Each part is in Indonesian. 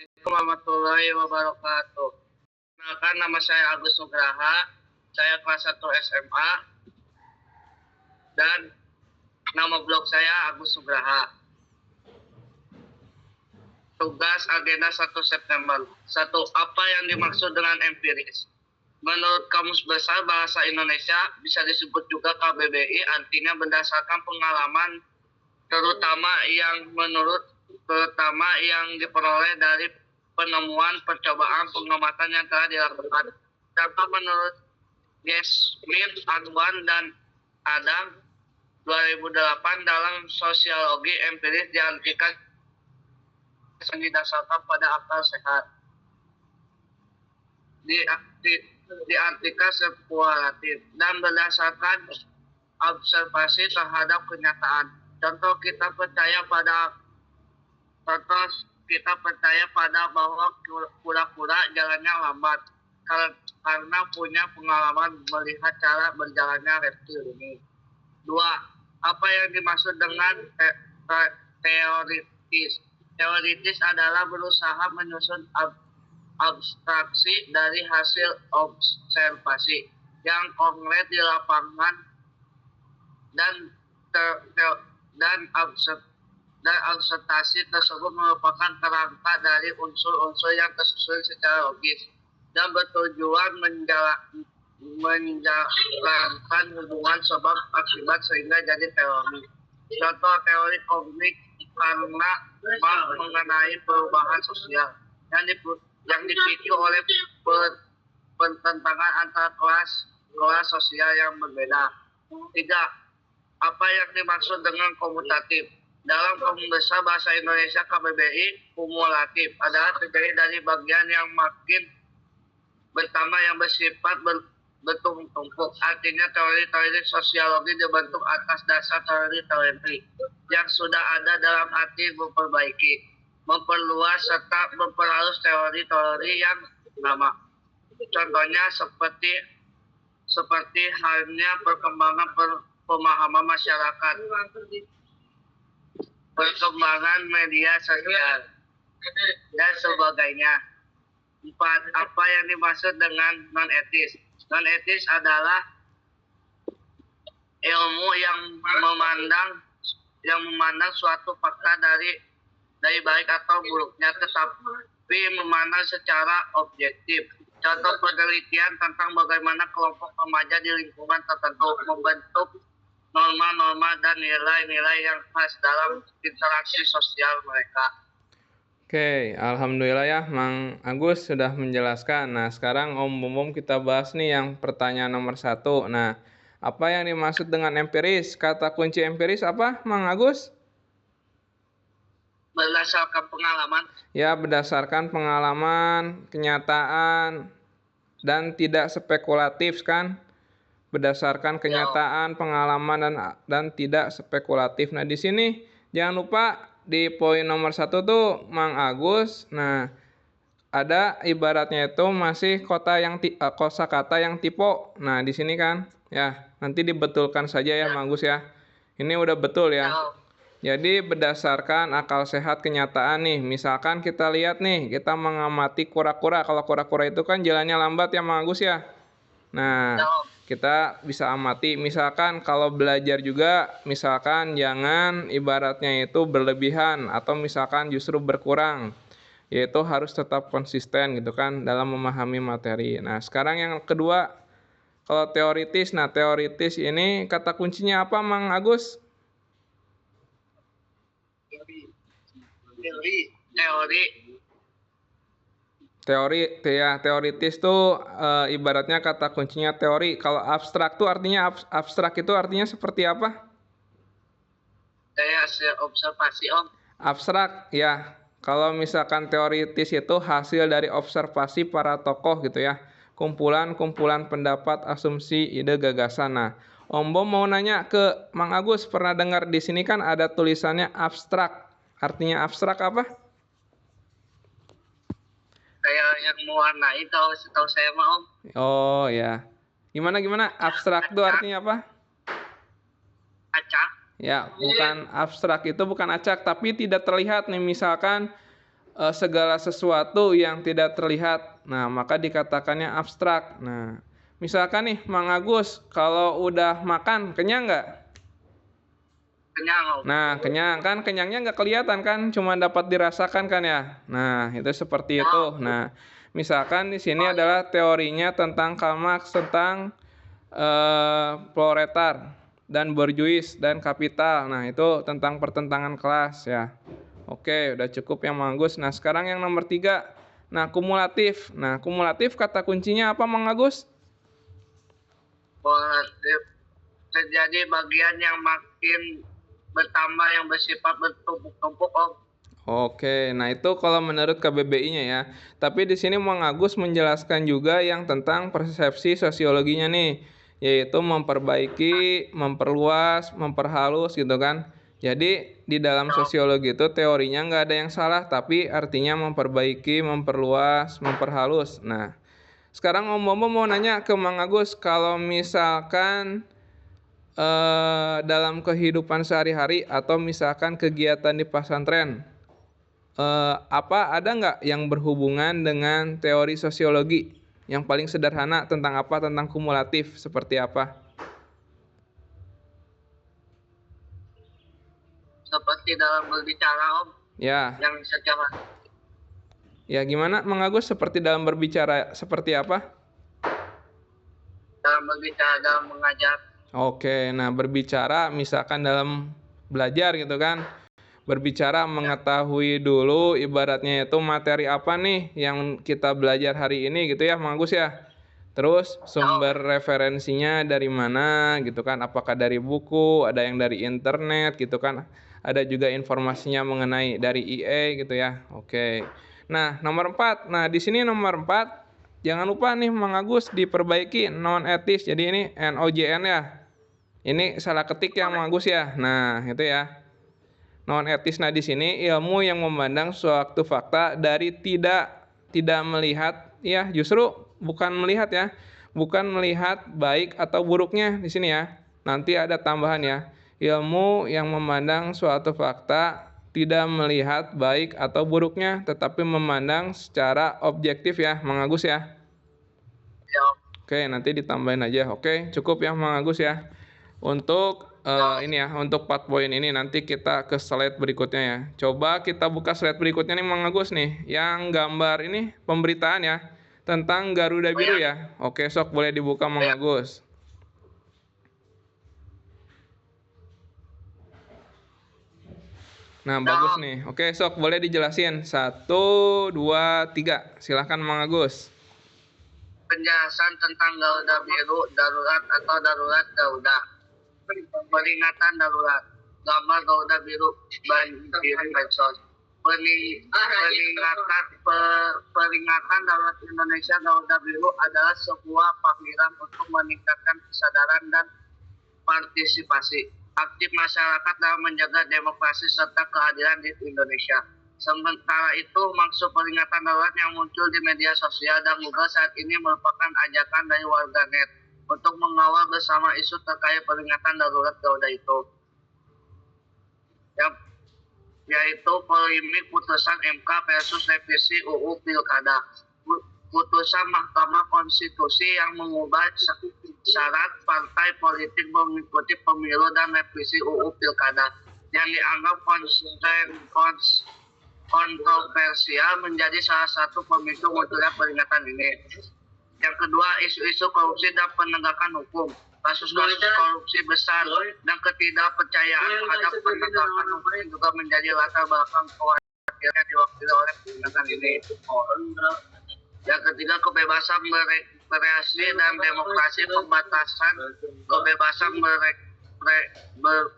Assalamualaikum warahmatullahi wabarakatuh. Perkenalkan, nama saya Agus Nugraha. Saya kelas 1 SMA dan nama blog saya Agus Nugraha. Tugas agenda 1 September. 1. Apa yang dimaksud dengan empiris? Menurut Kamus Besar Bahasa Indonesia, bisa disebut juga KBBI, artinya berdasarkan pengalaman terutama yang diperoleh dari penemuan, percobaan, pengamatan yang telah dilakukan. Contoh menurut Smith, Adwan, dan Adam 2008 dalam sosiologi empiris diartikan didasarkan pada akal sehat. Diartikan spekulatif dan berdasarkan observasi terhadap kenyataan. Contoh kita percaya pada bahwa kura-kura jalannya lambat karena punya pengalaman melihat cara berjalannya reptil ini. 2. Apa yang dimaksud dengan teoritis? Teoritis adalah berusaha menyusun abstraksi dari hasil observasi yang konkret di lapangan dan observasi tersebut merupakan kerangka dari unsur-unsur yang tersusun secara logis dan bertujuan menjalankan hubungan sebab akibat sehingga jadi teori. Contoh teori kognitif karena mengenai perubahan sosial yang dipicu oleh pertentangan antara kelas sosial yang berbeda. 3. Apa yang dimaksud dengan komutatif? Dalam Kamus Besar Bahasa Indonesia KBBI, kumulatif adalah terdiri dari bagian yang makin bertambah yang bersifat bertumpuk-tumpuk. Artinya teori-teori sosiologi dibentuk atas dasar teori-teori yang sudah ada dalam arti memperbaiki, memperluas, serta memperhalus teori-teori yang lama. Contohnya seperti halnya perkembangan pemahaman masyarakat, perkembangan media sosial, dan sebagainya. 4. Apa yang dimaksud dengan non-etis? Non-etis adalah ilmu yang memandang suatu fakta dari baik atau buruknya, tetapi memandang secara objektif. Contoh penelitian tentang bagaimana kelompok remaja di lingkungan tertentu membentuk norma-norma dan nilai-nilai yang khas dalam interaksi sosial mereka. Oke, alhamdulillah ya Mang Agus sudah menjelaskan. Nah, sekarang Om kita bahas nih yang pertanyaan nomor 1. Nah, apa yang dimaksud dengan empiris? Kata kunci empiris apa, Mang Agus? Berdasarkan pengalaman. Ya, berdasarkan pengalaman, kenyataan, dan tidak spekulatif kan? Berdasarkan kenyataan, pengalaman, dan tidak spekulatif. Nah, di sini jangan lupa di poin nomor 1 tuh Mang Agus. Nah, ada ibaratnya itu masih kosakata yang tipe. Nah, di sini kan ya, nanti dibetulkan saja ya Mang Agus ya. Ini udah betul ya. Jadi berdasarkan akal sehat kenyataan nih. Misalkan kita lihat nih, kita mengamati kura-kura. Kalau kura-kura itu kan jalannya lambat ya Mang Agus ya. Nah, kita bisa amati, misalkan kalau belajar juga, misalkan jangan ibaratnya itu berlebihan atau misalkan justru berkurang, yaitu harus tetap konsisten gitu kan dalam memahami materi. Nah, sekarang yang kedua, kalau teoritis, nah teoritis ini kata kuncinya apa Mang Agus? Teoritis tuh ibaratnya kata kuncinya teori. Kalau abstrak tuh artinya abstrak itu artinya seperti apa? Kayak observasi Om. Abstrak ya. Kalau misalkan teoritis itu hasil dari observasi para tokoh gitu ya. Kumpulan-kumpulan pendapat, asumsi, ide, gagasan. Nah, Om Bom mau nanya ke Mang Agus, pernah dengar di sini kan ada tulisannya abstrak. Artinya abstrak apa? Kayak yang mewarnai, tahu saya mah Om. Oh ya. Gimana? Abstrak itu artinya apa? Acak. Ya, bukan abstrak itu bukan acak, tapi tidak terlihat nih misalkan segala sesuatu yang tidak terlihat. Nah, maka dikatakannya abstrak. Nah, misalkan nih Mang Agus, kalau udah makan kenyang nggak? Kenyang. Nah, kenyang kan, kenyangnya nggak kelihatan kan, cuma dapat dirasakan kan ya. Nah, itu seperti itu. Nah, misalkan di sini adalah teorinya tentang Karl Marx tentang proletar dan borjuis dan kapital. Nah, itu tentang pertentangan kelas ya. Oke, udah cukup yang Mang Agus. Nah, sekarang yang nomor 3. Nah, kumulatif. Nah, kumulatif kata kuncinya apa Mang Agus? Kumulatif terjadi bagian yang makin bertambah yang bersifat bertumpuk-tumpuk, Om. Oke, nah itu kalau menurut KBBI-nya ya. Tapi di sini Mang Agus menjelaskan juga yang tentang persepsi sosiologinya nih, yaitu memperbaiki, memperluas, memperhalus gitu kan. Jadi di dalam sosiologi itu teorinya nggak ada yang salah, tapi artinya memperbaiki, memperluas, memperhalus. Nah, sekarang Om Bomo mau nanya ke Mang Agus, kalau misalkan dalam kehidupan sehari-hari atau misalkan kegiatan di pesantren, apa ada nggak yang berhubungan dengan teori sosiologi yang paling sederhana tentang apa, tentang kumulatif seperti apa? Seperti dalam berbicara, Om, Ya, yang secara ya gimana Mang Agus, seperti dalam berbicara seperti apa? dalam berbicara, dalam mengajar. Oke, nah berbicara misalkan dalam belajar gitu kan. Berbicara mengetahui dulu ibaratnya itu materi apa nih yang kita belajar hari ini gitu ya Mang Agus ya. Terus sumber referensinya dari mana gitu kan. Apakah dari buku, ada yang dari internet gitu kan. Ada juga informasinya mengenai dari IE gitu ya. Oke. Nah, nomor 4. Nah, di sini nomor 4 jangan lupa nih Mang Agus diperbaiki non etis. Jadi ini NOJN ya. Ini salah ketik ya Mang Agus ya. Nah, itu ya. Non etis. Nah, di sini ilmu yang memandang suatu fakta dari tidak melihat ya, justru bukan melihat ya. Bukan melihat baik atau buruknya di sini ya. Nanti ada tambahan ya. Ilmu yang memandang suatu fakta tidak melihat baik atau buruknya, tetapi memandang secara objektif ya, Mang Agus ya. Ya, Oke, nanti ditambahin aja. Oke, cukup ya Mang Agus ya. Untuk ini ya, untuk 4 poin ini nanti kita ke slide berikutnya ya. Coba kita buka slide berikutnya nih Mang Agus nih, yang gambar ini pemberitaan ya tentang Garuda Biru ya. Oke, sok boleh dibuka Mang Agus. Nah, bagus nih. Oke, sok boleh dijelasin. 1, 2, 3. Silahkan Mang Agus. penjelasan tentang Garuda Biru, darurat atau darurat Garuda. Peringatan darurat. Gambar Garuda Biru banjir medsos. Peringatan darurat Indonesia Garuda Biru adalah sebuah panggilan untuk meningkatkan kesadaran dan partisipasi aktif masyarakat dalam menjaga demokrasi serta keadilan di Indonesia. Sementara itu, maksud peringatan darurat yang muncul di media sosial dan Google saat ini merupakan ajakan dari warganet untuk mengawal bersama isu terkait peringatan darurat Garuda itu. Yaitu polemik putusan MK versus revisi UU Pilkada. Putusan Mahkamah Konstitusi yang mengubah syarat partai politik mengikuti pemilu dan revisi UU Pilkada yang dianggap kontroversial menjadi salah satu pemicu munculnya peringatan ini. Yang kedua, isu-isu korupsi dan penegakan hukum. Kasus-kasus korupsi besar dan ketidakpercayaan terhadap penegakan hukum juga menjadi latar belakang kekhawatiran diwakili oleh peringatan ini. Yang ketiga, kebebasan berekspresi dan demokrasi, pembatasan kebebasan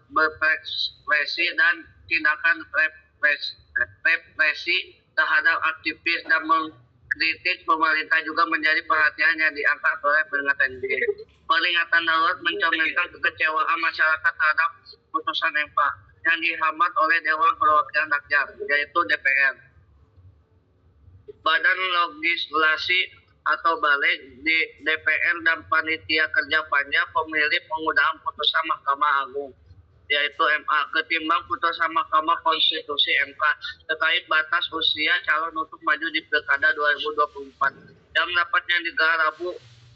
berekspresi dan tindakan represi terhadap aktivis dan mengkritik pemerintah juga menjadi perhatian yang diangkat oleh peringatan ini. Peringatan darurat mencerminkan kekecewaan masyarakat terhadap putusan MK yang dihambat oleh Dewan Perwakilan Rakyat, yaitu DPR. Badan Legislasi atau Balik di DPR dan Panitia Kerja Panja pemilih penggunaan putusan Mahkamah Agung. yaitu MA, ketimbang putusan Mahkamah Konstitusi MK terkait batas usia calon untuk maju di Pilkada 2024 yang dapatnya digelar Rabu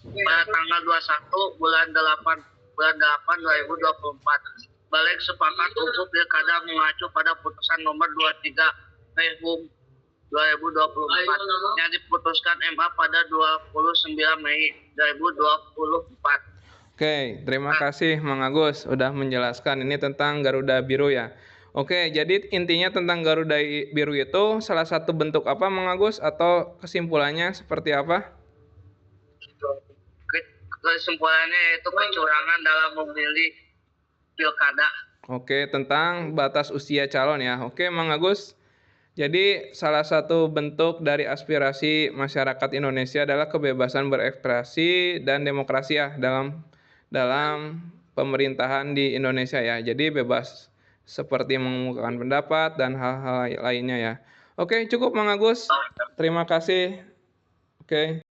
pada tanggal 21 bulan 8 2024. Balik sepakat UU Pilkada mengacu pada putusan nomor 23 Rehum 2024 yang diputuskan MA pada 29 Mei 2024. Oke, terima kasih Mang Agus udah menjelaskan ini tentang Garuda Biru ya. Oke, jadi intinya tentang Garuda Biru itu salah satu bentuk apa Mang Agus atau kesimpulannya seperti apa? Kesimpulannya yaitu kecurangan dalam memilih pilkada. Oke, tentang batas usia calon ya. Oke, Mang Agus. Jadi salah satu bentuk dari aspirasi masyarakat Indonesia adalah kebebasan berekspresi dan demokrasi ya dalam pemerintahan di Indonesia ya. Jadi bebas seperti mengemukakan pendapat dan hal-hal lainnya ya. Oke, cukup Mang Agus. Terima kasih. Oke.